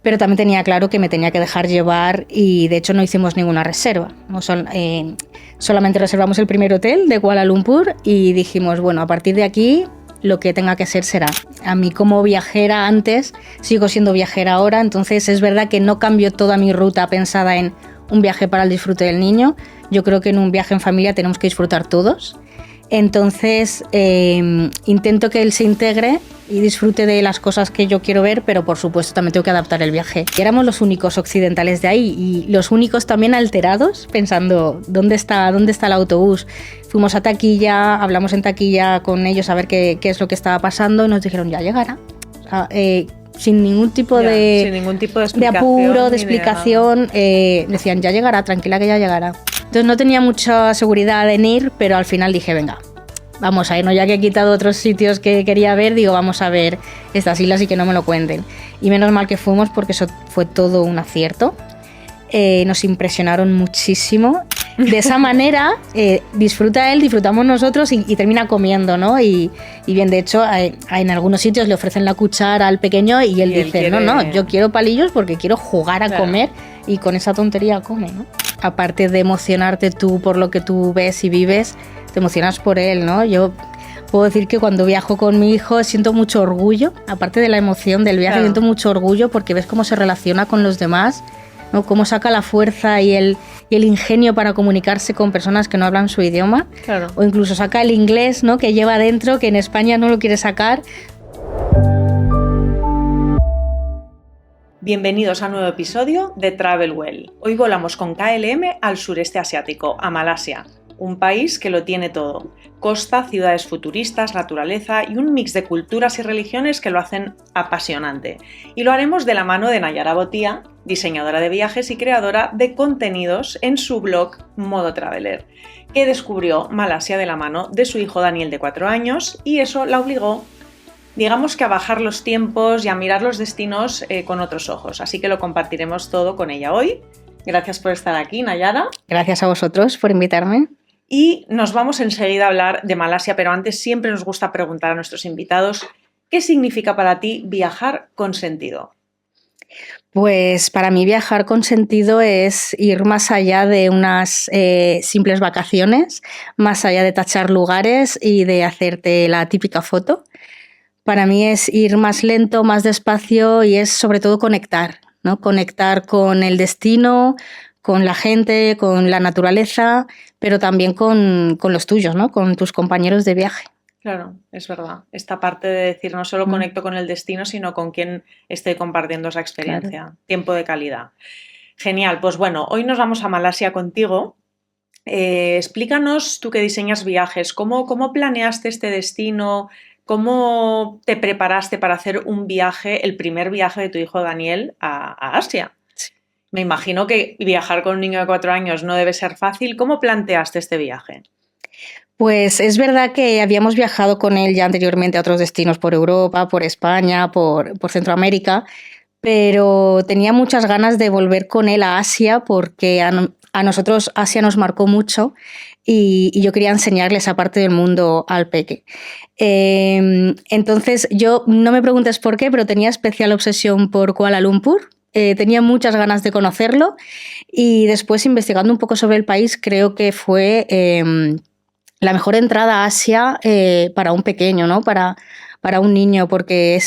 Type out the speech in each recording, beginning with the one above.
pero también tenía claro que me tenía que dejar llevar y de hecho no hicimos ninguna reserva. Solamente reservamos el primer hotel de Kuala Lumpur y dijimos, bueno, a partir de aquí lo que tenga que ser será. A mí como viajera antes, sigo siendo viajera ahora, entonces es verdad que no cambio toda mi ruta pensada en un viaje para el disfrute del niño. Yo creo que en un viaje en familia tenemos que disfrutar todos. Entonces intento que él se integre y disfrute de las cosas que yo quiero ver, pero por supuesto también tengo que adaptar el viaje. Éramos los únicos occidentales de ahí y los únicos también alterados, pensando ¿dónde está el autobús? Fuimos a taquilla, hablamos en taquilla con ellos a ver qué es lo que estaba pasando y nos dijeron ya llegará. O sea, sin ningún tipo de apuro, de explicación, decían ya llegará, tranquila que ya llegará. Entonces no tenía mucha seguridad en ir, pero al final dije, venga, vamos a ir, ¿no? Ya que he quitado otros sitios que quería ver, digo, vamos a ver estas islas y que no me lo cuenten. Y menos mal que fuimos porque eso fue todo un acierto. Nos impresionaron muchísimo. De esa manera disfruta él, disfrutamos nosotros y termina comiendo, ¿no? Y bien, de hecho, en algunos sitios le ofrecen la cuchara al pequeño y él dice, no, yo quiero palillos porque quiero jugar a comer y con esa tontería come, ¿no? Aparte de emocionarte tú por lo que tú ves y vives, te emocionas por él, ¿no? Yo puedo decir que cuando viajo con mi hijo siento mucho orgullo, aparte de la emoción del viaje, siento mucho orgullo porque ves cómo se relaciona con los demás, ¿no? Cómo saca la fuerza y el ingenio para comunicarse con personas que no hablan su idioma, o incluso saca el inglés, ¿no? Que lleva dentro, que en España no lo quiere sacar. Bienvenidos a un nuevo episodio de Travel Well. Hoy volamos con KLM al sureste asiático, a Malasia, un país que lo tiene todo. Costa, ciudades futuristas, naturaleza y un mix de culturas y religiones que lo hacen apasionante. Y lo haremos de la mano de Nayara Botía, diseñadora de viajes y creadora de contenidos en su blog Modo Traveler, que descubrió Malasia de la mano de su hijo Daniel de 4 años y eso la obligó, digamos que a bajar los tiempos y a mirar los destinos con otros ojos. Así que lo compartiremos todo con ella hoy. Gracias por estar aquí, Nayara. Gracias a vosotros por invitarme. Y nos vamos enseguida a hablar de Malasia, pero antes siempre nos gusta preguntar a nuestros invitados ¿qué significa para ti viajar con sentido? Pues para mí viajar con sentido es ir más allá de unas simples vacaciones, más allá de tachar lugares y de hacerte la típica foto. Para mí es ir más lento, más despacio y es sobre todo conectar, ¿no? Conectar con el destino, con la gente, con la naturaleza, pero también con los tuyos, ¿no? Con tus compañeros de viaje. Claro, es verdad. Esta parte de decir no solo conecto con el destino, sino con quien estoy compartiendo esa experiencia. Claro. Tiempo de calidad. Genial. Pues bueno, hoy nos vamos a Malasia contigo. Explícanos, tú que diseñas viajes, ¿cómo planeaste este destino? ¿Cómo te preparaste para hacer un viaje, el primer viaje de tu hijo Daniel a Asia? Sí. Me imagino que viajar con un niño de 4 años no debe ser fácil. ¿Cómo planteaste este viaje? Pues es verdad que habíamos viajado con él ya anteriormente a otros destinos por Europa, por España, por Centroamérica, pero tenía muchas ganas de volver con él a Asia porque a nosotros Asia nos marcó mucho y yo quería enseñarle esa parte del mundo al peque. Entonces yo, no me preguntes por qué, pero tenía especial obsesión por Kuala Lumpur. Tenía muchas ganas de conocerlo y después investigando un poco sobre el país creo que fue la mejor entrada a Asia para un pequeño, ¿no? Para un niño, porque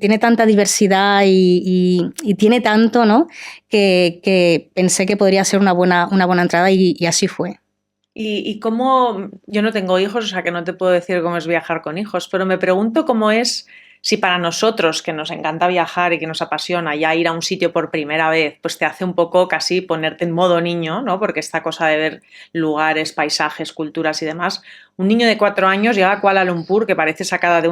tiene tanta diversidad y tiene tanto, ¿no? Que pensé que podría ser una buena entrada y así fue. ¿Y cómo? Yo no tengo hijos, o sea que no te puedo decir cómo es viajar con hijos, pero me pregunto cómo es, si para nosotros, que nos encanta viajar y que nos apasiona, ya ir a un sitio por primera vez, pues te hace un poco casi ponerte en modo niño, ¿no? Porque esta cosa de ver lugares, paisajes, culturas y demás. Un niño de 4 años llega a Kuala Lumpur, que parece sacada de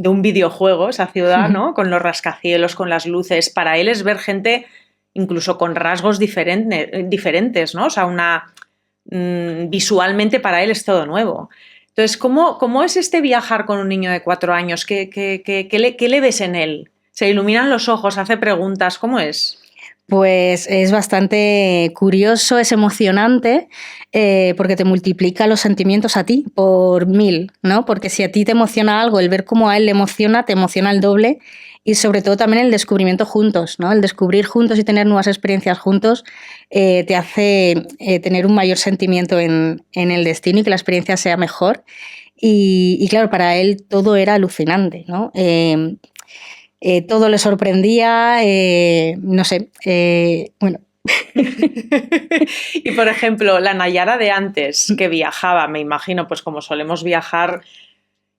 un videojuego, esa ciudad, ¿no? Con los rascacielos, con las luces. Para él es ver gente incluso con rasgos diferentes, ¿no? O sea, visualmente para él es todo nuevo. Entonces, ¿cómo es este viajar con un niño de 4 años? ¿Qué le ves en él? ¿Se iluminan los ojos? ¿Hace preguntas? ¿Cómo es? Pues es bastante curioso, es emocionante, porque te multiplica los sentimientos a ti por 1000, ¿no? Porque si a ti te emociona algo, el ver cómo a él le emociona, te emociona el doble. Y sobre todo también el descubrimiento juntos, ¿no? El descubrir juntos y tener nuevas experiencias juntos te hace tener un mayor sentimiento en el destino y que la experiencia sea mejor. Y claro, para él todo era alucinante, ¿no? Todo le sorprendía, no sé, bueno. Y por ejemplo, la Nayara de antes, que viajaba, me imagino, pues como solemos viajar,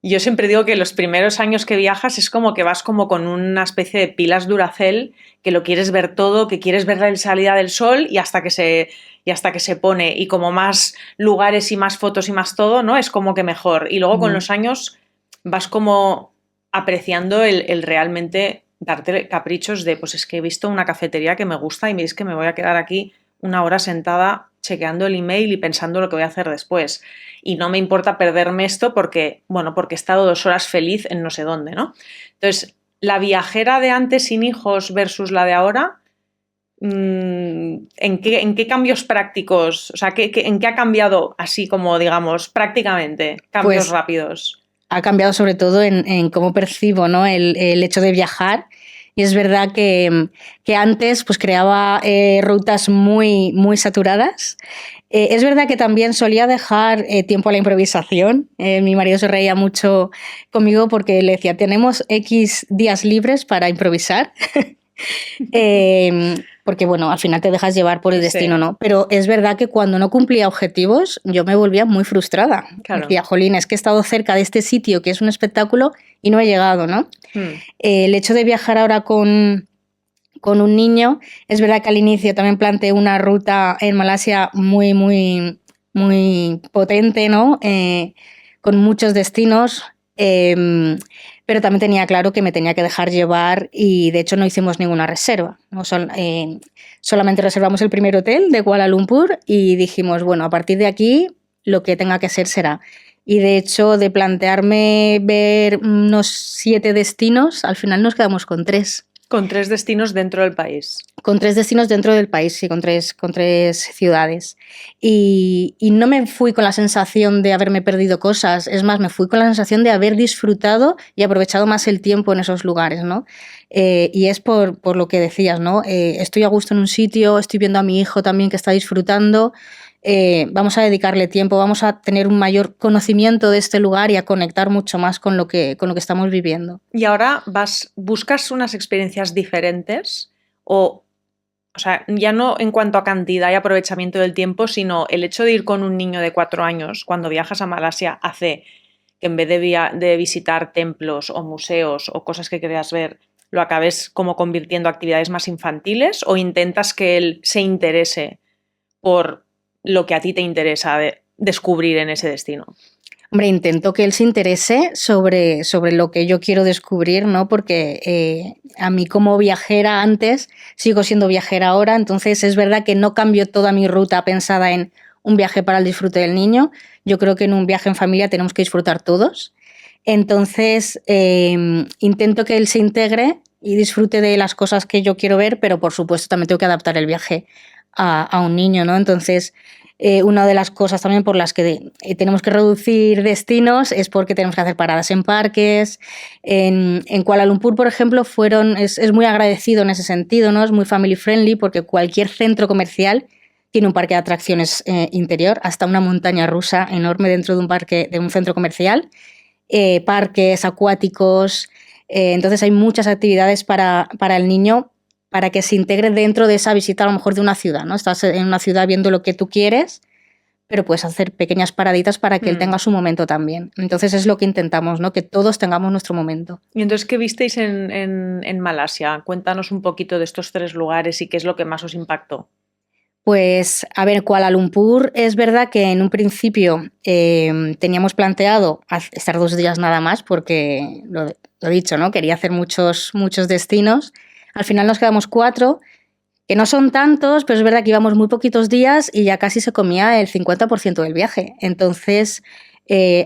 yo siempre digo que los primeros años que viajas es como que vas como con una especie de pilas Duracell, que lo quieres ver todo, que quieres ver la salida del sol y hasta que se pone, y como más lugares y más fotos y más todo, ¿no? Es como que mejor. Y luego con los años vas como apreciando el realmente darte caprichos de, pues es que he visto una cafetería que me gusta y es que me voy a quedar aquí una hora sentada chequeando el email y pensando lo que voy a hacer después. Y no me importa perderme esto porque, bueno, porque he estado 2 horas feliz en no sé dónde, ¿no? Entonces, la viajera de antes sin hijos versus la de ahora, ¿en qué cambios prácticos, o sea, en qué ha cambiado así como, digamos, prácticamente, cambios Pues rápidos? ha cambiado sobre todo en cómo percibo, ¿no? el hecho de viajar. Y es verdad que antes pues, creaba rutas muy, muy saturadas. Es verdad que también solía dejar tiempo a la improvisación. Mi marido se reía mucho conmigo porque le decía, tenemos X días libres para improvisar. Porque bueno, al final te dejas llevar por el destino, Sí. ¿no? Pero es verdad que cuando no cumplía objetivos, yo me volvía muy frustrada. Claro. Decía, jolín, es que he estado cerca de este sitio que es un espectáculo y no he llegado, ¿no? El hecho de viajar ahora con un niño, es verdad que al inicio también planteé una ruta en Malasia muy, muy, muy potente, ¿no? Con muchos destinos. Pero también tenía claro que me tenía que dejar llevar y de hecho no hicimos ninguna reserva. ¿No? Solamente reservamos el primer hotel de Kuala Lumpur y dijimos, bueno, a partir de aquí lo que tenga que ser será. Y de hecho, de plantearme ver unos 7 destinos, al final nos quedamos con 3. Con 3 destinos dentro del país. Con 3 destinos dentro del país, sí, con tres ciudades. Y no me fui con la sensación de haberme perdido cosas, es más, me fui con la sensación de haber disfrutado y aprovechado más el tiempo en esos lugares, ¿no? Y es por lo que decías, ¿no? Estoy a gusto en un sitio, estoy viendo a mi hijo también que está disfrutando. Vamos a dedicarle tiempo, vamos a tener un mayor conocimiento de este lugar y a conectar mucho más con lo que estamos viviendo. Y ahora buscas unas experiencias diferentes o sea, ya no en cuanto a cantidad y aprovechamiento del tiempo, sino el hecho de ir con un niño de 4 años cuando viajas a Malasia hace que en vez de visitar templos o museos o cosas que quieras ver, lo acabes como convirtiendo a actividades más infantiles o intentas que él se interese por lo que a ti te interesa descubrir en ese destino. Hombre, intento que él se interese sobre lo que yo quiero descubrir, ¿no? Porque a mí como viajera antes, sigo siendo viajera ahora, entonces es verdad que no cambio toda mi ruta pensada en un viaje para el disfrute del niño. Yo creo que en un viaje en familia tenemos que disfrutar todos. Entonces, intento que él se integre y disfrute de las cosas que yo quiero ver, pero por supuesto también tengo que adaptar el viaje a un niño, ¿no? Entonces, una de las cosas también por las que tenemos que reducir destinos es porque tenemos que hacer paradas en parques. En Kuala Lumpur, por ejemplo, es muy agradecido en ese sentido, ¿no? Es muy family friendly porque cualquier centro comercial tiene un parque de atracciones interior, hasta una montaña rusa enorme dentro de un centro comercial, parques acuáticos. Entonces hay muchas actividades para el niño para que se integre dentro de esa visita a lo mejor de una ciudad, ¿no? Estás en una ciudad viendo lo que tú quieres, pero puedes hacer pequeñas paraditas para que él tenga su momento también. Entonces es lo que intentamos, ¿no? Que todos tengamos nuestro momento. ¿Y entonces qué visteis en Malasia? Cuéntanos un poquito de estos 3 lugares y qué es lo que más os impactó. Pues, a ver, Kuala Lumpur es verdad que en un principio teníamos planteado estar 2 días nada más porque, lo he dicho, ¿no? Quería hacer muchos destinos. Al final nos quedamos 4, que no son tantos, pero es verdad que íbamos muy poquitos días y ya casi se comía el 50% del viaje. Entonces,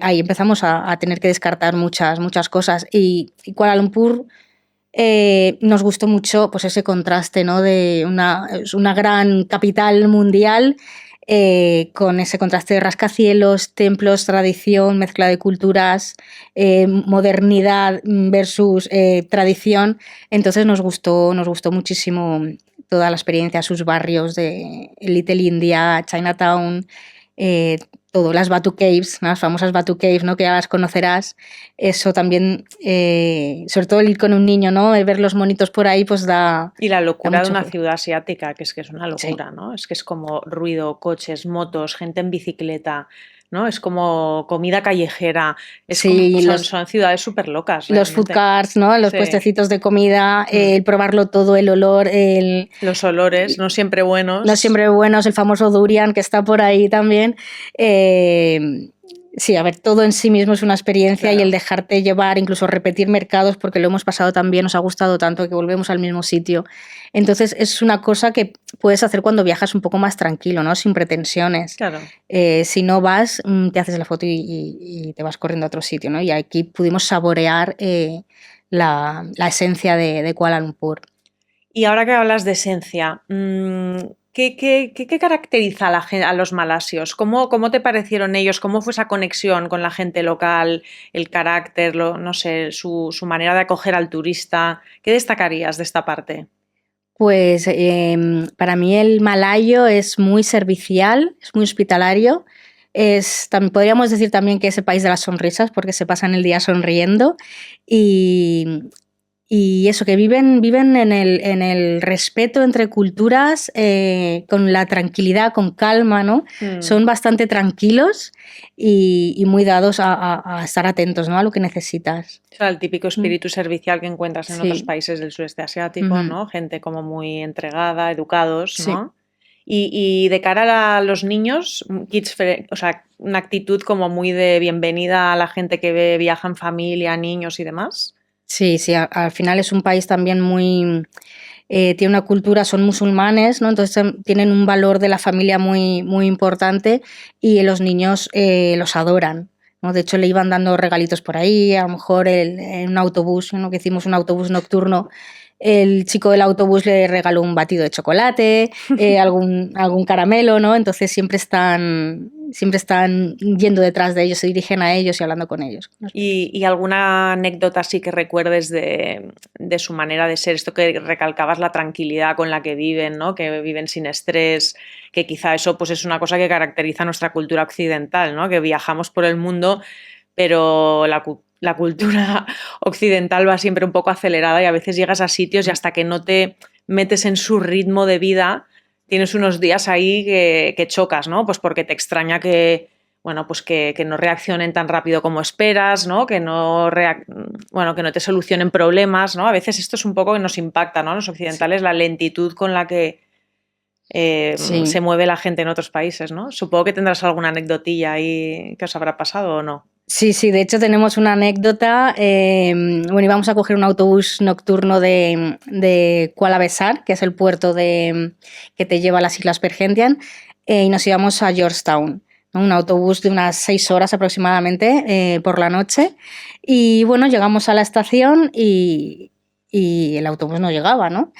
ahí empezamos a tener que descartar muchas cosas. Y Kuala Lumpur Nos gustó mucho pues ese contraste, ¿no? De una gran capital mundial con ese contraste de rascacielos, templos, tradición, mezcla de culturas, modernidad versus tradición. Entonces nos gustó muchísimo toda la experiencia, sus barrios de Little India, Chinatown, todo, las Batu Caves, las famosas Batu Caves, ¿no? Que ya las conocerás. Eso también, sobre todo ir con un niño, ¿no? Ver los monitos por ahí, pues Y la locura de una juego. ciudad asiática, que es una locura, Sí. ¿no? Es que es como ruido, coches, motos, gente en bicicleta, ¿no? Es como comida callejera, Sí, son ciudades súper locas, los food realmente. carts, ¿no? Los Sí. puestecitos de comida, el probarlo todo, el olor, Los olores, no siempre no buenos. siempre buenos, el famoso durian que está por ahí también. Sí, a ver, todo en sí mismo es una experiencia, Claro. y el dejarte llevar, incluso repetir mercados, porque lo hemos pasado tan bien, nos ha gustado tanto que volvemos al mismo sitio. Entonces es una cosa que puedes hacer cuando viajas un poco más tranquilo, ¿no? Sin pretensiones. Claro. Si no vas, te haces la foto y te vas corriendo a otro sitio, ¿no? Y aquí pudimos saborear la esencia de Kuala Lumpur. Y ahora que hablas de esencia, ¿qué caracteriza a los malasios? ¿Cómo te parecieron ellos? ¿Cómo fue esa conexión con la gente local, el carácter, no sé, su manera de acoger al turista? ¿Qué destacarías de esta parte? Pues para mí el malayo es muy servicial, es muy hospitalario. Podríamos decir también que es el país de las sonrisas, porque se pasan el día sonriendo. Y eso, que viven en el respeto entre culturas, con la tranquilidad, con calma, ¿no? Son bastante tranquilos y muy dados a estar atentos, ¿no? A lo que necesitas. O sea, el típico espíritu servicial que encuentras en otros Sí. países del sudeste asiático, ¿no? Gente como muy entregada, educados, Sí. ¿no? Y de cara a los niños, o sea, una actitud como muy de bienvenida a la gente que viaja en familia, niños y demás. Sí, sí, al final es un país también muy... tiene una cultura, son musulmanes, ¿no? Entonces tienen un valor de la familia muy, muy importante, y los niños los adoran, ¿no? De hecho, le iban dando regalitos por ahí, a lo mejor en un autobús, ¿no? Que hicimos un autobús nocturno, el chico del autobús le regaló un batido de chocolate, algún caramelo, ¿no? Entonces siempre están yendo detrás de ellos, se dirigen a ellos y hablando con ellos. ¿Y alguna anécdota así que recuerdes de su manera de ser? Esto que recalcabas, la tranquilidad con la que viven, ¿no? Que viven sin estrés, que quizá eso pues es una cosa que caracteriza nuestra cultura occidental, ¿no? Que viajamos por el mundo, pero la cultura occidental va siempre un poco acelerada, y a veces llegas a sitios y hasta que no te metes en su ritmo de vida, tienes unos días ahí que chocas, ¿no? Pues porque te extraña que, bueno, pues que no reaccionen tan rápido como esperas, ¿no? Que no te solucionen problemas, ¿no? A veces esto es un poco que nos impacta, ¿no? Los occidentales, la lentitud con la que Sí. se mueve la gente en otros países, ¿no? Supongo que tendrás alguna anecdotilla ahí que os habrá pasado, ¿o no? Sí, sí, de hecho tenemos una anécdota. Bueno, íbamos a coger un autobús nocturno de Kuala Besar, que es el puerto que te lleva a las Islas Perhentian, y nos íbamos a Georgetown, ¿no? Un autobús de unas 6 horas aproximadamente por la noche. Y bueno, llegamos a la estación y el autobús no llegaba, ¿no?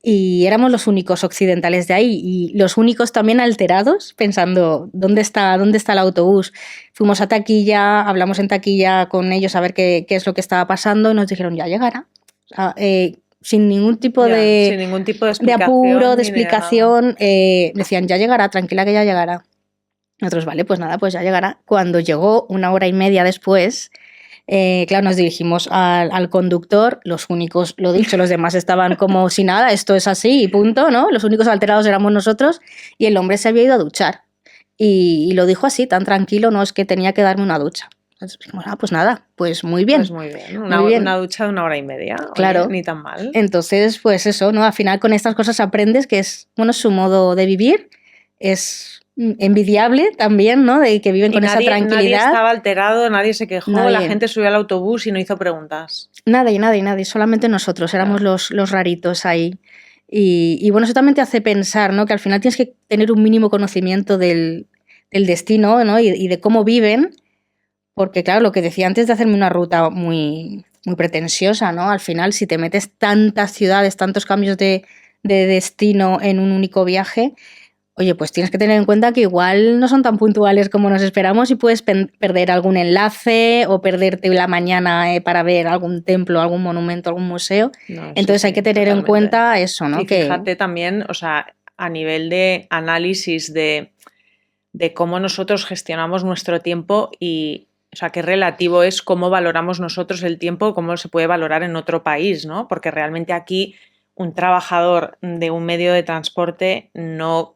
Y éramos los únicos occidentales de ahí, y los únicos también alterados, pensando, ¿dónde está el autobús? Fuimos a taquilla, hablamos en taquilla con ellos a ver qué es lo que estaba pasando, y nos dijeron, ya llegará. O sea, sin ningún tipo Sin ningún tipo de apuro, explicación de ni de nada. explicación, decían, ya llegará, tranquila que ya llegará. Nosotros, vale, pues nada, pues ya llegará. Cuando llegó, 1 hora y media después, claro, nos dirigimos al conductor, los únicos, lo dicho, los demás estaban como si nada, esto es así y punto, ¿no? Los únicos alterados éramos nosotros, y el hombre se había ido a duchar. Y lo dijo así, tan tranquilo, no, es que tenía que darme una ducha. Entonces dijimos, pues nada, pues muy bien. Pues muy bien, Muy bien. una ducha de 1 hora y media, Claro. Oye, ni tan mal. Entonces, pues eso, ¿no? Al final con estas cosas aprendes que es, bueno, su modo de vivir, es envidiable también, ¿no? De que viven con esa tranquilidad. Nadie estaba alterado, nadie se quejó, Nadie. La gente subió al autobús y no hizo preguntas. Nadie, solamente nosotros, éramos los raritos ahí. Y bueno, eso también te hace pensar, ¿no? Que al final tienes que tener un mínimo conocimiento del destino, ¿no? Y de cómo viven, porque claro, lo que decía antes de hacerme una ruta muy, muy pretenciosa, ¿no? Al final, si te metes tantas ciudades, tantos cambios de destino en un único viaje, oye, pues tienes que tener en cuenta que igual no son tan puntuales como nos esperamos y puedes perder algún enlace o perderte la mañana para ver algún templo, algún monumento, algún museo. No, Entonces sí, hay que tener totalmente en cuenta eso, ¿no? Y fíjate también, o sea, a nivel de análisis de cómo nosotros gestionamos nuestro tiempo y, o sea, qué relativo es cómo valoramos nosotros el tiempo, cómo se puede valorar en otro país, ¿no? Porque realmente aquí un trabajador de un medio de transporte no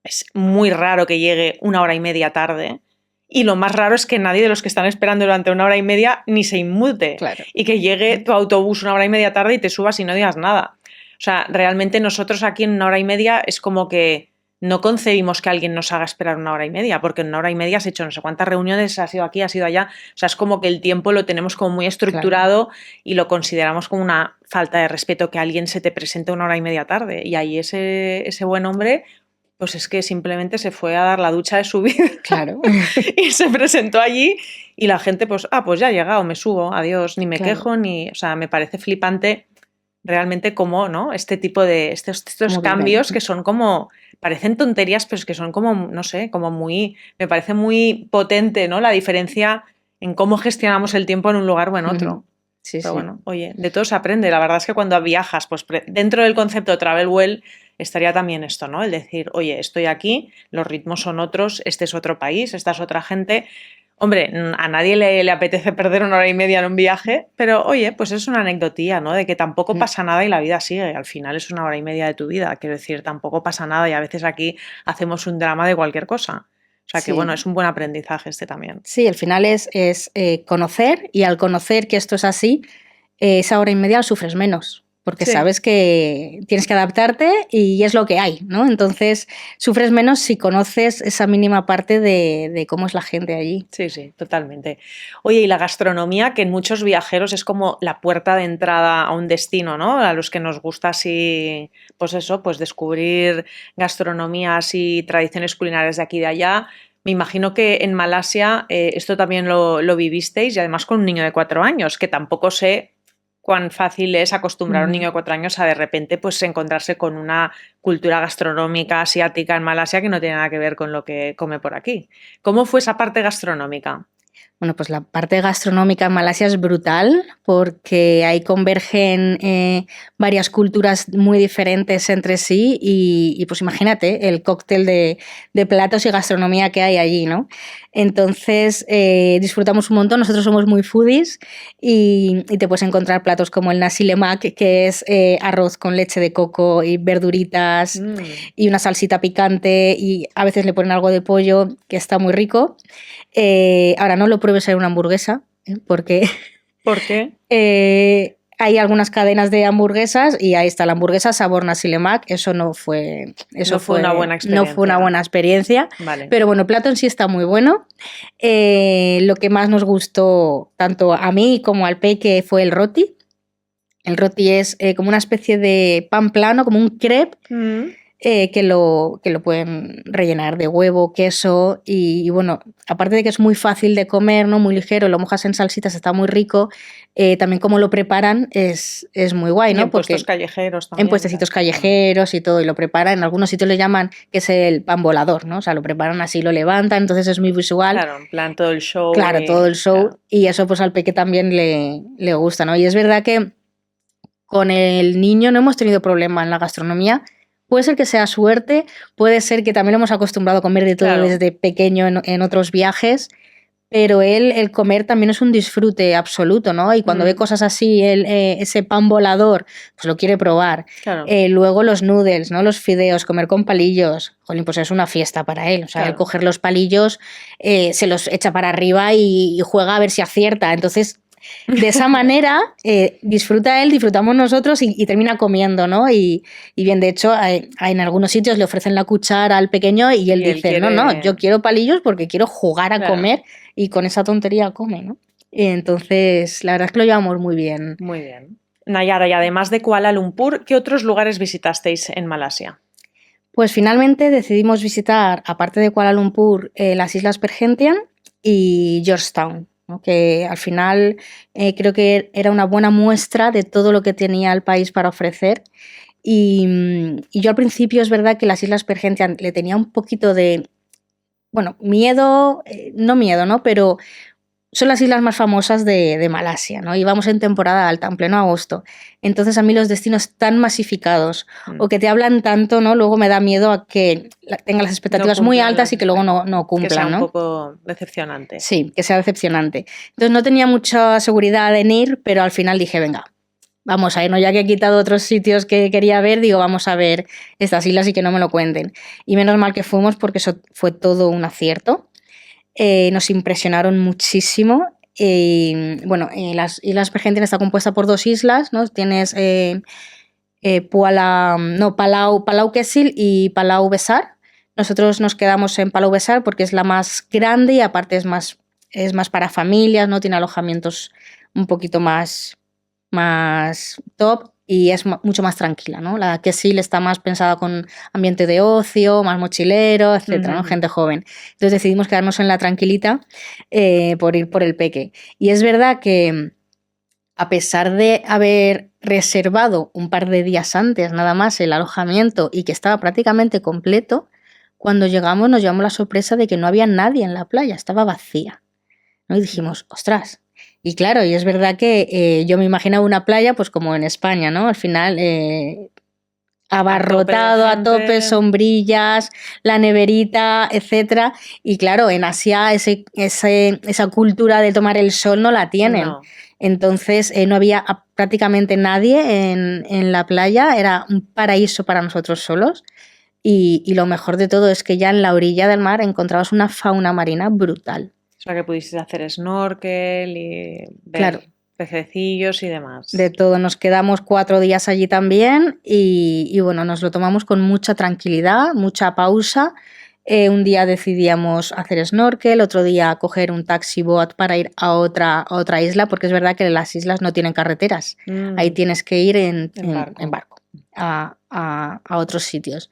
es muy raro que llegue 1 hora y media tarde. Y lo más raro es que nadie de los que están esperando durante 1 hora y media ni se inmute. Claro. Y que llegue tu autobús 1 hora y media tarde y te subas y no digas nada. O sea, realmente nosotros aquí en 1 hora y media es como que no concebimos que alguien nos haga esperar 1 hora y media, porque en 1 hora y media has hecho no sé cuántas reuniones, has ido aquí, has ido allá. O sea, es como que el tiempo lo tenemos como muy estructurado y lo consideramos como una falta de respeto que alguien se te presente 1 hora y media tarde. Y ahí ese buen hombre, pues es que simplemente se fue a dar la ducha de su vida. Claro. Y se presentó allí y la gente, pues ya ha llegado, me subo, adiós, ni me quejo, ni. O sea, me parece flipante realmente cómo, ¿no? Este tipo de. Estos cambios que son como. Parecen tonterías, pero es que son como, no sé, como muy. Me parece muy potente, ¿no? La diferencia en cómo gestionamos el tiempo en un lugar o en otro. Sí, Pero sí. bueno, oye, de todo se aprende. La verdad es que cuando viajas, pues dentro del concepto de travel well estaría también esto, ¿no? El decir, oye, estoy aquí, los ritmos son otros, este es otro país, esta es otra gente. Hombre, a nadie le apetece perder 1 hora y media en un viaje, pero oye, pues es una anecdotilla, ¿no? De que tampoco pasa nada y la vida sigue. Al final es 1 hora y media de tu vida. Quiero decir, tampoco pasa nada y a veces aquí hacemos un drama de cualquier cosa. O sea que bueno, es un buen aprendizaje este también. Sí, al final es conocer, y al conocer que esto es así, esa hora y media sufres menos, porque sabes que tienes que adaptarte y es lo que hay, ¿no? Entonces sufres menos si conoces esa mínima parte de cómo es la gente allí. Sí, sí, totalmente. Oye, y la gastronomía, que en muchos viajeros es como la puerta de entrada a un destino, ¿no? A los que nos gusta así, pues eso, pues descubrir gastronomías y tradiciones culinarias de aquí y de allá. Me imagino que en Malasia esto también lo vivisteis y además con un niño de 4 años, que tampoco sé cuán fácil es acostumbrar a un niño de 4 años a de repente pues encontrarse con una cultura gastronómica asiática en Malasia que no tiene nada que ver con lo que come por aquí. ¿Cómo fue esa parte gastronómica? Bueno, pues la parte gastronómica en Malasia es brutal porque ahí convergen varias culturas muy diferentes entre sí y pues imagínate el cóctel de platos y gastronomía que hay allí, ¿no? Entonces disfrutamos un montón, nosotros somos muy foodies y te puedes encontrar platos como el nasi lemak, que es arroz con leche de coco y verduritas y una salsita picante y a veces le ponen algo de pollo que está muy rico. Ahora no lo pruebes en una hamburguesa, porque ¿Por qué? Hay algunas cadenas de hamburguesas y ahí está la hamburguesa sabor nasi lemak. Eso no fue una buena experiencia. No fue una buena experiencia. Vale. Pero bueno, el plato en sí está muy bueno. Lo que más nos gustó tanto a mí como al peque fue el roti. El roti es como una especie de pan plano, como un crepe. Que lo pueden rellenar de huevo, queso y bueno, aparte de que es muy fácil de comer, ¿no? Muy ligero, lo mojas en salsitas, está muy rico, también como lo preparan es muy guay, ¿no? Y en puestos callejeros también. En puestecitos callejeros y todo, y lo preparan, en algunos sitios le llaman que es el pan volador, ¿no? O sea, lo preparan así, lo levantan, entonces es muy visual. Claro, en plan todo el show. Claro, todo el show, claro. Y eso pues al peque también le gusta, ¿no? Y es verdad que con el niño no hemos tenido problema en la gastronomía. Puede ser que sea suerte, puede ser que también lo hemos acostumbrado a comer de todo desde pequeño en otros viajes, pero el comer también es un disfrute absoluto, ¿no? Y cuando ve cosas así, ese pan volador, pues lo quiere probar. Claro. Luego los noodles, ¿no? Los fideos, comer con palillos. Jolín, pues es una fiesta para él. O sea, él coger los palillos, se los echa para arriba y juega a ver si acierta. Entonces, de esa manera disfruta él, disfrutamos nosotros y termina comiendo, ¿no? Y bien, de hecho, en algunos sitios le ofrecen la cuchara al pequeño y él dice, quiere... no, yo quiero palillos porque quiero jugar a comer y con esa tontería come, ¿no? Y entonces, la verdad es que lo llevamos muy bien. Muy bien. Nayara, y además de Kuala Lumpur, ¿qué otros lugares visitasteis en Malasia? Pues finalmente decidimos visitar, aparte de Kuala Lumpur, las Islas Perhentian y Georgetown. ¿no? Que al final creo que era una buena muestra de todo lo que tenía el país para ofrecer. Y yo al principio es verdad que las Islas Perhentian le tenía un poquito de, bueno, miedo, no miedo, ¿no? Pero son las islas más famosas de Malasia, ¿no? Y vamos en temporada alta, en pleno agosto. Entonces a mí los destinos tan masificados o que te hablan tanto, ¿no? Luego me da miedo a que tengan las expectativas muy altas y que luego no cumplan, que sea un ¿no? poco decepcionante. Sí, que sea decepcionante. Entonces no tenía mucha seguridad en ir, pero al final dije, venga, vamos a ir, ¿no? Ya que he quitado otros sitios que quería ver, digo, vamos a ver estas islas y que no me lo cuenten. Y menos mal que fuimos porque eso fue todo un acierto. Nos impresionaron muchísimo. Bueno, las Islas Perhentian está compuesta por 2 islas, ¿no? Tienes Palau Kesil y Palau Besar. Nosotros nos quedamos en Palau Besar porque es la más grande y aparte es más para familias, ¿no? Tiene alojamientos un poquito más top y es mucho más tranquila, ¿no? La Kesil está más pensada con ambiente de ocio, más mochilero, etcétera, ¿no? Gente joven. Entonces decidimos quedarnos en la tranquilita por ir por el Peque. Y es verdad que a pesar de haber reservado un par de días antes nada más el alojamiento y que estaba prácticamente completo, cuando llegamos nos llevamos la sorpresa de que no había nadie en la playa, estaba vacía, ¿no? Y dijimos, ostras. Y claro, y es verdad que yo me imaginaba una playa pues como en España, ¿no? Al final abarrotado a tope, sombrillas, la neverita, etcétera. Y claro, en Asia esa cultura de tomar el sol no la tienen. No. Entonces no había prácticamente nadie en la playa, era un paraíso para nosotros solos. Y lo mejor de todo es que ya en la orilla del mar encontrabas una fauna marina brutal. O sea, que pudiste hacer snorkel y ver claro. pececillos y demás. De todo, nos quedamos 4 días allí también y bueno, nos lo tomamos con mucha tranquilidad, mucha pausa. Un día decidíamos hacer snorkel, otro día coger un taxi boat para ir a otra isla, porque es verdad que las islas no tienen carreteras. Ahí tienes que ir en barco a otros sitios.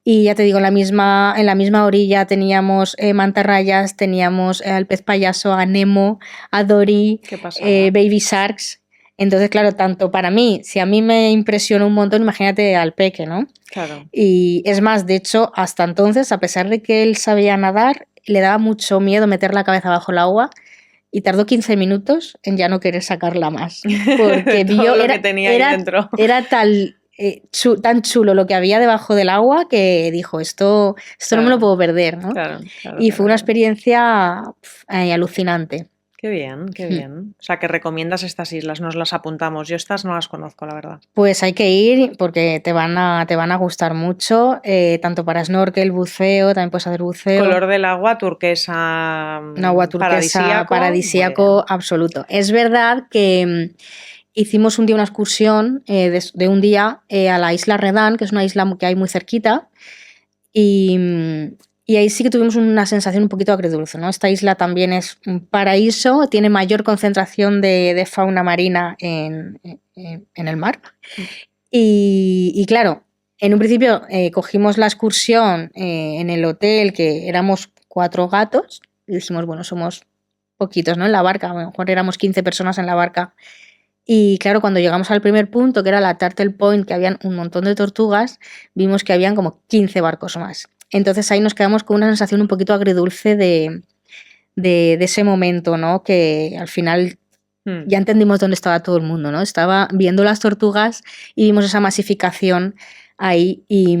Y ya te digo, en la misma orilla teníamos mantarrayas, teníamos al pez payaso, a Nemo, a Dory, baby sharks. Entonces, claro, tanto para mí, si a mí me impresionó un montón, imagínate al peque, ¿no? Claro. Y es más, de hecho, hasta entonces, a pesar de que él sabía nadar, le daba mucho miedo meter la cabeza bajo el agua y tardó 15 minutos en ya no querer sacarla más. Porque vio lo que tenía ahí dentro. Era tal... tan chulo lo que había debajo del agua que dijo, esto claro, no me lo puedo perder, ¿no? Claro, y fue una experiencia alucinante. Qué bien, qué bien. O sea, que recomiendas estas islas, nos las apuntamos. Yo estas no las conozco, la verdad. Pues hay que ir porque te van a gustar mucho, tanto para snorkel, buceo, también puedes hacer buceo. Color del agua turquesa, un agua turquesa paradisíaco absoluto. Es verdad que hicimos un día una excursión de un día a la isla Redán, que es una isla que hay muy cerquita, y ahí sí que tuvimos una sensación un poquito agridulce, ¿no? Esta isla también es un paraíso, tiene mayor concentración de fauna marina en el mar. Y claro, en un principio cogimos la excursión en el hotel, que éramos 4 gatos, y dijimos, bueno, somos poquitos, ¿no? En la barca, a lo mejor éramos 15 personas en la barca. Y claro, cuando llegamos al primer punto, que era la Turtle Point, que habían un montón de tortugas, vimos que habían como 15 barcos más. Entonces ahí nos quedamos con una sensación un poquito agridulce de ese momento, ¿no? Que al final ya entendimos dónde estaba todo el mundo, ¿no? Estaba viendo las tortugas y vimos esa masificación ahí. Y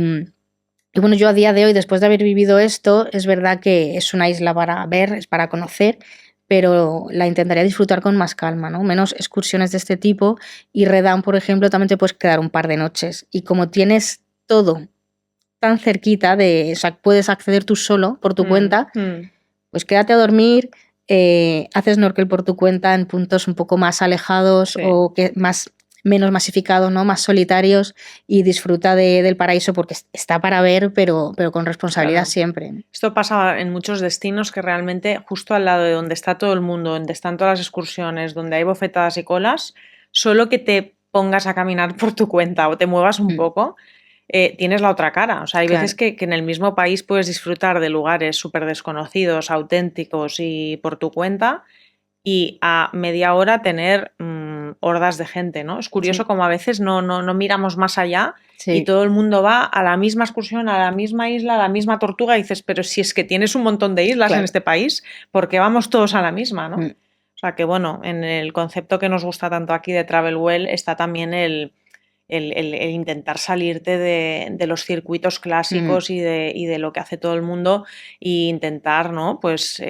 bueno, yo a día de hoy, después de haber vivido esto, es verdad que es una isla para ver, es para conocer, pero la intentaría disfrutar con más calma, ¿no? Menos excursiones de este tipo. Y Redán, por ejemplo, también te puedes quedar un par de noches. Y como tienes todo tan cerquita, o sea, puedes acceder tú solo por tu cuenta, pues quédate a dormir, haces snorkel por tu cuenta en puntos un poco más alejados o menos masificados, ¿no? Más solitarios, y disfruta del paraíso porque está para ver, pero con responsabilidad siempre. Esto pasa en muchos destinos, que realmente justo al lado de donde está todo el mundo, donde están todas las excursiones, donde hay bofetadas y colas, solo que te pongas a caminar por tu cuenta o te muevas un poco, tienes la otra cara. O sea, hay veces que en el mismo país puedes disfrutar de lugares súper desconocidos, auténticos y por tu cuenta, y a media hora tener hordas de gente, ¿no? Es curioso como a veces no miramos más allá y todo el mundo va a la misma excursión, a la misma isla, a la misma Tortuga y dices, pero si es que tienes un montón de islas en este país, ¿por qué vamos todos a la misma, no? O sea que bueno, en el concepto que nos gusta tanto aquí de Travel Well está también el intentar salirte de los circuitos clásicos y de lo que hace todo el mundo e intentar, ¿no? Pues,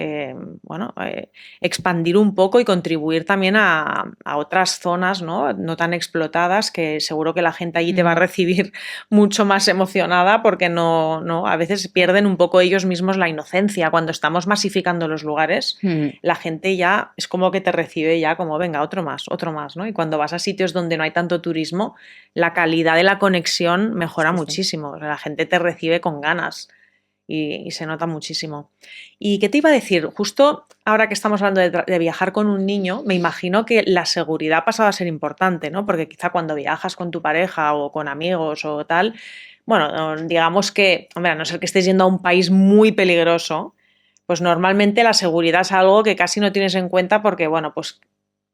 expandir un poco y contribuir también a otras zonas, ¿no? No tan explotadas, que seguro que la gente allí te va a recibir mucho más emocionada porque a veces pierden un poco ellos mismos la inocencia. Cuando estamos masificando los lugares, la gente ya es como que te recibe ya como, venga, otro más, ¿no? Y cuando vas a sitios donde no hay tanto turismo, la calidad de la conexión mejora muchísimo. O sea, la gente te recibe con ganas y se nota muchísimo. ¿Y qué te iba a decir? Justo ahora que estamos hablando de viajar con un niño, me imagino que la seguridad ha pasado a ser importante, ¿no? Porque quizá cuando viajas con tu pareja o con amigos o tal, bueno, digamos que, hombre, a no ser que estés yendo a un país muy peligroso, pues normalmente la seguridad es algo que casi no tienes en cuenta porque, bueno, pues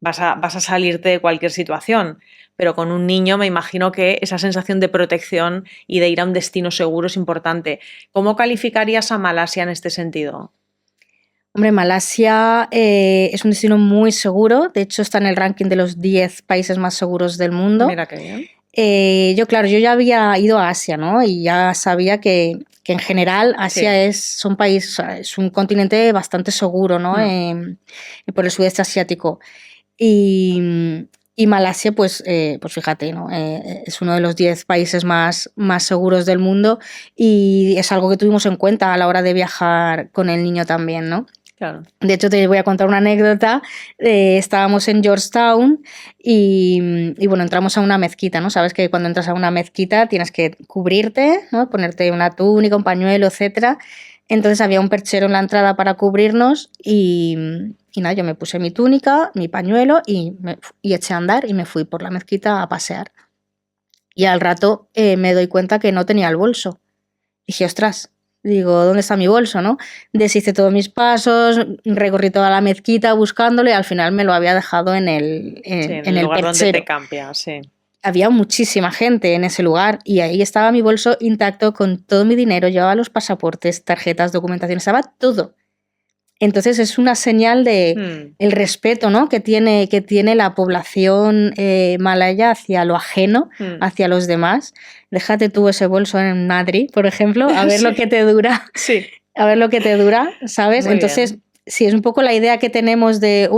vas a salirte de cualquier situación. Pero con un niño me imagino que esa sensación de protección y de ir a un destino seguro es importante. ¿Cómo calificarías a Malasia en este sentido? Hombre, Malasia es un destino muy seguro. De hecho, está en el ranking de los 10 países más seguros del mundo. Mira qué bien. Yo ya había ido a Asia, ¿no? Y ya sabía que en general Asia es un continente bastante seguro, ¿no? Por el sudeste asiático. Y Malasia, pues fíjate, ¿no? Es uno de los 10 países más seguros del mundo y es algo que tuvimos en cuenta a la hora de viajar con el niño también, ¿no? Claro. De hecho, te voy a contar una anécdota. Estábamos en Georgetown y bueno, entramos a una mezquita, ¿no? Sabes que cuando entras a una mezquita tienes que cubrirte, ¿no? Ponerte una túnica, un pañuelo, etcétera. Entonces había un perchero en la entrada para cubrirnos y nada, yo me puse mi túnica, mi pañuelo y eché a andar y me fui por la mezquita a pasear. Y al rato me doy cuenta que no tenía el bolso. Dije, ostras, digo, ¿dónde está mi bolso, no? Deshice todos mis pasos, recorrí toda la mezquita buscándolo y al final me lo había dejado en el lugar perchero. Donde te cambias, sí. Había muchísima gente en ese lugar y ahí estaba mi bolso intacto con todo mi dinero, llevaba los pasaportes, tarjetas, documentación, estaba todo. Entonces es una señal de el respeto, ¿no? que tiene la población malaya hacia lo ajeno, hacia los demás. Déjate tú ese bolso en Madrid, por ejemplo, a ver lo que te dura. Sí. A ver lo que te dura, ¿sabes? Muy Entonces, bien. sí, es un poco la idea que tenemos de,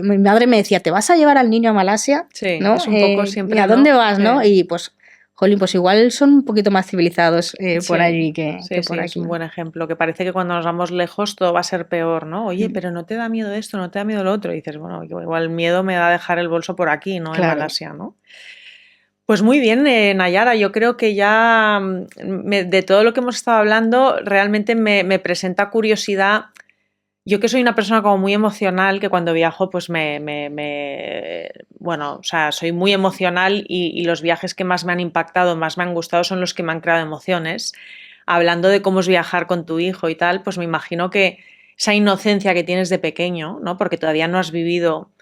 mi madre me decía, ¿te vas a llevar al niño a Malasia? Sí, ¿no? es un poco siempre, ¿Y a dónde vas, sí. no? Y pues, jolín, pues igual son un poquito más civilizados por allí que por aquí. Es un buen ejemplo, que parece que cuando nos vamos lejos todo va a ser peor, ¿no? Oye, pero ¿no te da miedo esto? ¿No te da miedo lo otro? Y dices, bueno, igual el miedo me da dejar el bolso por aquí, ¿no? Claro. En Malasia, ¿no? Pues muy bien, Nayara, yo creo que ya de todo lo que hemos estado hablando realmente me presenta curiosidad. Yo que soy una persona como muy emocional, que cuando viajo pues bueno, o sea, soy muy emocional y los viajes que más me han impactado, más me han gustado son los que me han creado emociones. Hablando de cómo es viajar con tu hijo y tal, pues me imagino que esa inocencia que tienes de pequeño, ¿no? Porque todavía no has vivido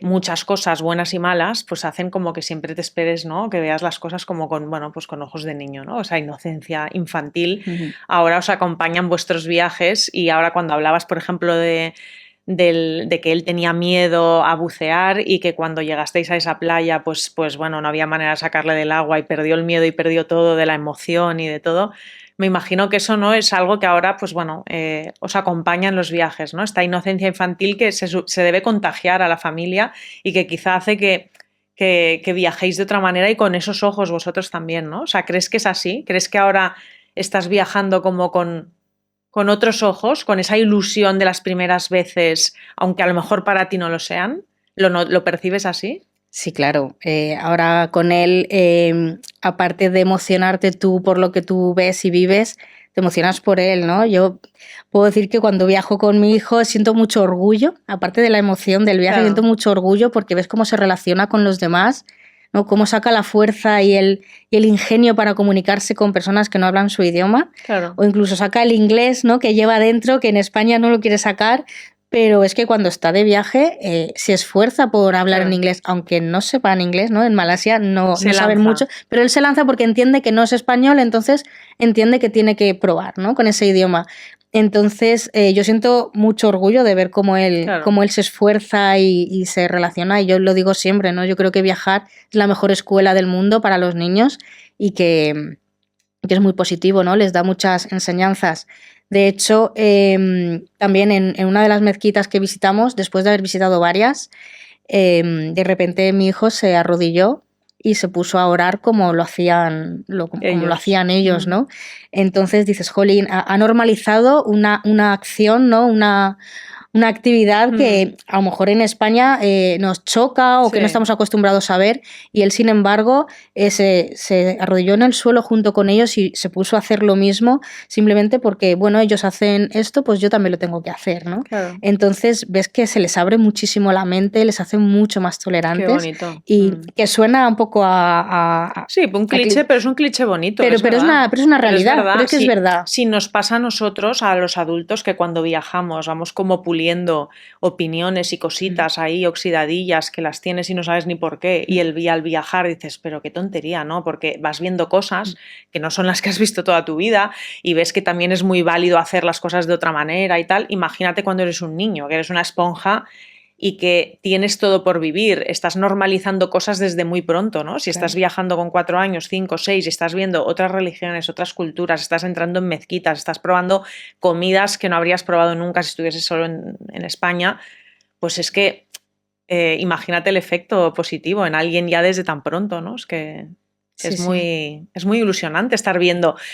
muchas cosas buenas y malas, pues hacen como que siempre te esperes, ¿no? Que veas las cosas como con, bueno, pues con ojos de niño, ¿no? Esa inocencia infantil. Ahora os acompañan vuestros viajes y ahora cuando hablabas, por ejemplo, de que él tenía miedo a bucear y que cuando llegasteis a esa playa, pues bueno, no había manera de sacarle del agua y perdió el miedo y perdió todo de la emoción y de todo. Me imagino que eso no es algo que ahora, pues bueno, os acompaña en los viajes, ¿no? Esta inocencia infantil que se debe contagiar a la familia y que quizá hace que viajéis de otra manera y con esos ojos vosotros también, ¿no? O sea, ¿crees que es así? ¿Crees que ahora estás viajando como con otros ojos, con esa ilusión de las primeras veces, aunque a lo mejor para ti no lo sean? ¿Lo percibes así? Sí, claro. Ahora con él, aparte de emocionarte tú por lo que tú ves y vives, te emocionas por él, ¿no? Yo puedo decir que cuando viajo con mi hijo siento mucho orgullo, aparte de la emoción del viaje, siento mucho orgullo porque ves cómo se relaciona con los demás, ¿no? Cómo saca la fuerza y el ingenio para comunicarse con personas que no hablan su idioma. Claro. O incluso saca el inglés, ¿no? Que lleva dentro, que en España no lo quiere sacar, pero es que cuando está de viaje se esfuerza por hablar Claro. en inglés, aunque no sepan inglés, ¿no? En Malasia no Se saben lanza. mucho, pero él se lanza porque entiende que no es español, entonces entiende que tiene que probar, ¿no? Con ese idioma. Entonces, yo siento mucho orgullo de ver Claro. cómo él se esfuerza y se relaciona, y yo lo digo siempre, ¿no? Yo creo que viajar es la mejor escuela del mundo para los niños y que es muy positivo, ¿no? Les da muchas enseñanzas. De hecho, también en una de las mezquitas que visitamos, después de haber visitado varias, de repente mi hijo se arrodilló y se puso a orar como lo hacían, como lo hacían ellos, ¿no? Entonces dices, jolín, ha normalizado una acción, ¿no? Una actividad que a lo mejor en España nos choca o que no estamos acostumbrados a ver, y él, sin embargo, se arrodilló en el suelo junto con ellos y se puso a hacer lo mismo, simplemente porque, bueno, ellos hacen esto, pues yo también lo tengo que hacer, ¿no? Claro. Entonces ves que se les abre muchísimo la mente, les hace mucho más tolerantes. Qué bonito. Y que suena un poco sí, un cliché, pero es un cliché bonito. Pero es una realidad, pero es que es verdad. Si nos pasa a nosotros, a los adultos, que cuando viajamos vamos como puliendo opiniones y cositas ahí oxidadillas que las tienes y no sabes ni por qué, y al viajar dices, pero qué tontería, ¿no? Porque vas viendo cosas que no son las que has visto toda tu vida y ves que también es muy válido hacer las cosas de otra manera y tal. Imagínate cuando eres un niño, que eres una esponja y que tienes todo por vivir, estás normalizando cosas desde muy pronto, ¿no? Si estás viajando con 4 años, 5, 6, y estás viendo otras religiones, otras culturas, estás entrando en mezquitas, estás probando comidas que no habrías probado nunca si estuvieses solo en España, pues es que imagínate el efecto positivo en alguien ya desde tan pronto, ¿no? Es que es muy ilusionante estar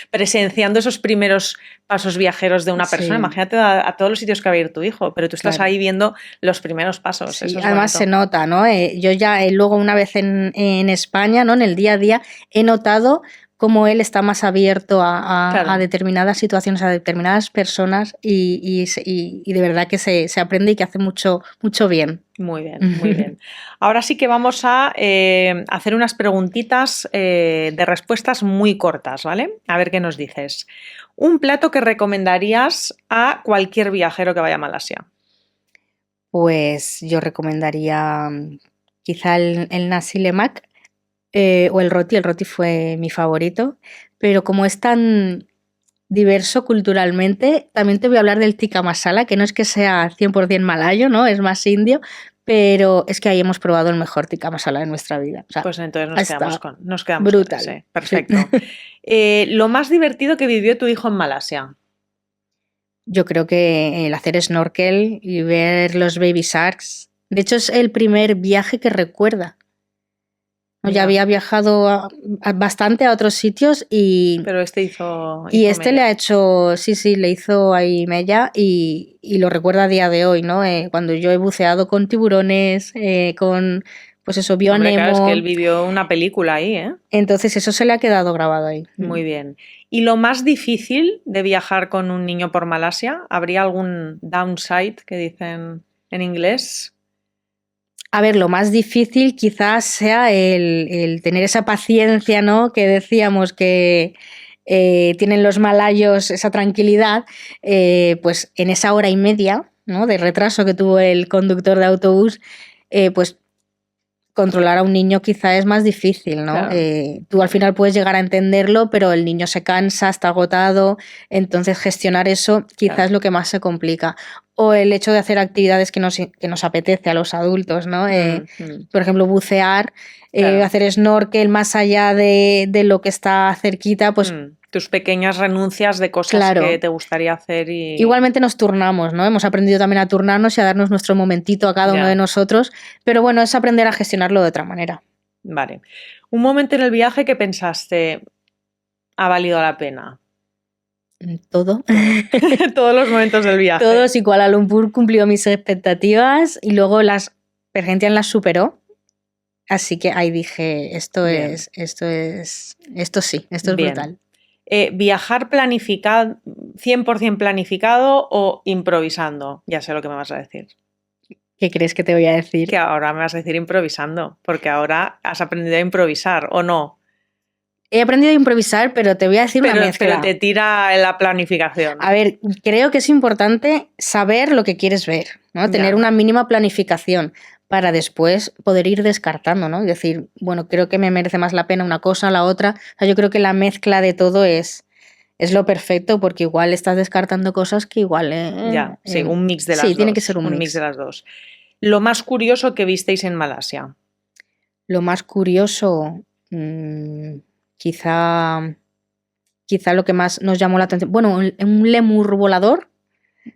presenciando esos primeros pasos viajeros de una persona. Imagínate a todos los sitios que va a ir tu hijo, pero tú estás ahí viendo los primeros pasos. Sí, eso es además bonito. se nota, ¿no? Yo ya luego una vez en España, ¿no? En el día a día, he notado cómo él está más abierto a determinadas situaciones, a determinadas personas y de verdad que se aprende y que hace mucho, mucho bien. Muy bien, muy bien. Ahora sí que vamos a hacer unas preguntitas de respuestas muy cortas, ¿vale? A ver qué nos dices. Un plato que recomendarías a cualquier viajero que vaya a Malasia. Pues yo recomendaría quizá el nasi lemak o el roti. El roti fue mi favorito, pero como es tan diverso culturalmente, también te voy a hablar del tikka masala, que no es que sea 100% malayo, ¿no? Es más indio, pero es que ahí hemos probado el mejor tikka masala de nuestra vida. O sea, pues entonces nos quedamos brutal. con ese. Perfecto. Sí. Lo más divertido que vivió tu hijo en Malasia. Yo creo que el hacer snorkel y ver los baby sharks. De hecho, es el primer viaje que recuerda. Ya había viajado bastante a otros sitios pero este hizo este mella. Le ha hecho, sí, le hizo ahí mella y lo recuerda a día de hoy, ¿no? Cuando yo he buceado con tiburones, con, pues eso, vio a Nemo. Claro, es que él vivió una película ahí, ¿eh? Entonces eso se le ha quedado grabado ahí. Muy bien. ¿Y lo más difícil de viajar con un niño por Malasia? ¿Habría algún downside que dicen en inglés? A ver, lo más difícil quizás sea el tener esa paciencia, ¿no? Que decíamos que tienen los malayos, esa tranquilidad, pues en esa hora y media, ¿no? De retraso que tuvo el conductor de autobús, pues controlar a un niño quizá es más difícil, ¿no? Claro. Tú al final puedes llegar a entenderlo, pero el niño se cansa, está agotado, entonces gestionar eso quizás es lo que más se complica. O el hecho de hacer actividades que nos apetece a los adultos, ¿no? Por ejemplo, bucear, hacer snorkel más allá de lo que está cerquita, pues... Tus pequeñas renuncias de cosas que te gustaría hacer. Igualmente nos turnamos, ¿no? Hemos aprendido también a turnarnos y a darnos nuestro momentito a cada uno de nosotros, pero bueno, es aprender a gestionarlo de otra manera. Vale. Un momento en el viaje que pensaste, ha valido la pena. Todo. Todos los momentos del viaje. Todos, y Kuala Lumpur cumplió mis expectativas y luego Pergentian las superó. Así que ahí dije, esto es brutal. ¿Viajar planificado, 100% planificado o improvisando? Ya sé lo que me vas a decir. ¿Qué crees que te voy a decir? Que ahora me vas a decir improvisando, porque ahora has aprendido a improvisar, ¿o no? He aprendido a improvisar, pero te voy a decir una mezcla. Pero te tira en la planificación. A ver, creo que es importante saber lo que quieres ver. ¿no? Tener Ya. una mínima planificación para después poder ir descartando, ¿no? Y decir, bueno, creo que me merece más la pena una cosa, la otra. O sea, yo creo que la mezcla de todo es lo perfecto, porque igual estás descartando cosas que igual... Ya, sí, un mix de sí, las tiene que dos. ser un Un mix de mix. las dos. Lo más curioso que visteis en Malasia. Lo más curioso, quizá lo que más nos llamó la atención, bueno, un lémur volador,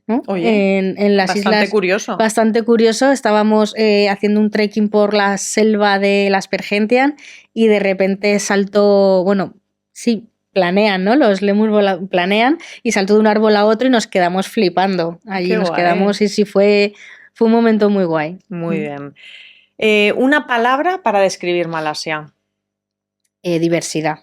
¿no? Oye, En las bastante islas, curioso. bastante curioso. Estábamos haciendo un trekking por la selva de las Pergentian y de repente saltó, bueno, sí, planean, ¿no? Los lémurs planean y saltó de un árbol a otro y nos quedamos flipando. Allí Qué nos guay. quedamos y sí, fue un momento muy guay. Muy bien. Una palabra para describir Malasia. Diversidad.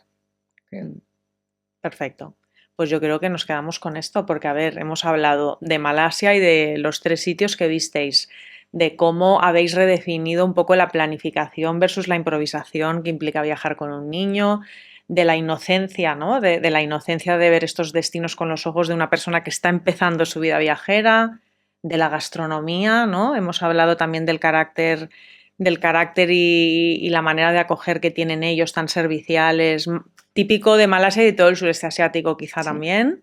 Perfecto. Pues yo creo que nos quedamos con esto porque, a ver, hemos hablado de Malasia y de los 3 sitios que visteis, de cómo habéis redefinido un poco la planificación versus la improvisación que implica viajar con un niño, de la inocencia, ¿no? De la inocencia de ver estos destinos con los ojos de una persona que está empezando su vida viajera, de la gastronomía, ¿no? Hemos hablado también del carácter y la manera de acoger que tienen ellos, tan serviciales, típico de Malasia y de todo el sureste asiático quizá Sí. también.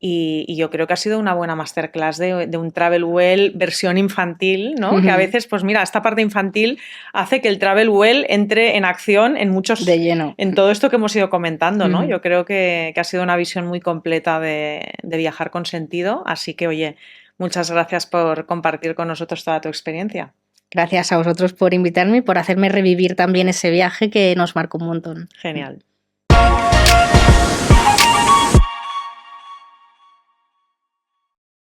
Y yo creo que ha sido una buena masterclass de un Travel Well versión infantil, ¿no? Que a veces, pues mira, esta parte infantil hace que el Travel Well entre en acción en muchos... De lleno. En todo esto que hemos ido comentando, ¿no? Yo creo que ha sido una visión muy completa de viajar con sentido. Así que, oye, muchas gracias por compartir con nosotros toda tu experiencia. Gracias a vosotros por invitarme y por hacerme revivir también ese viaje que nos marcó un montón. Genial.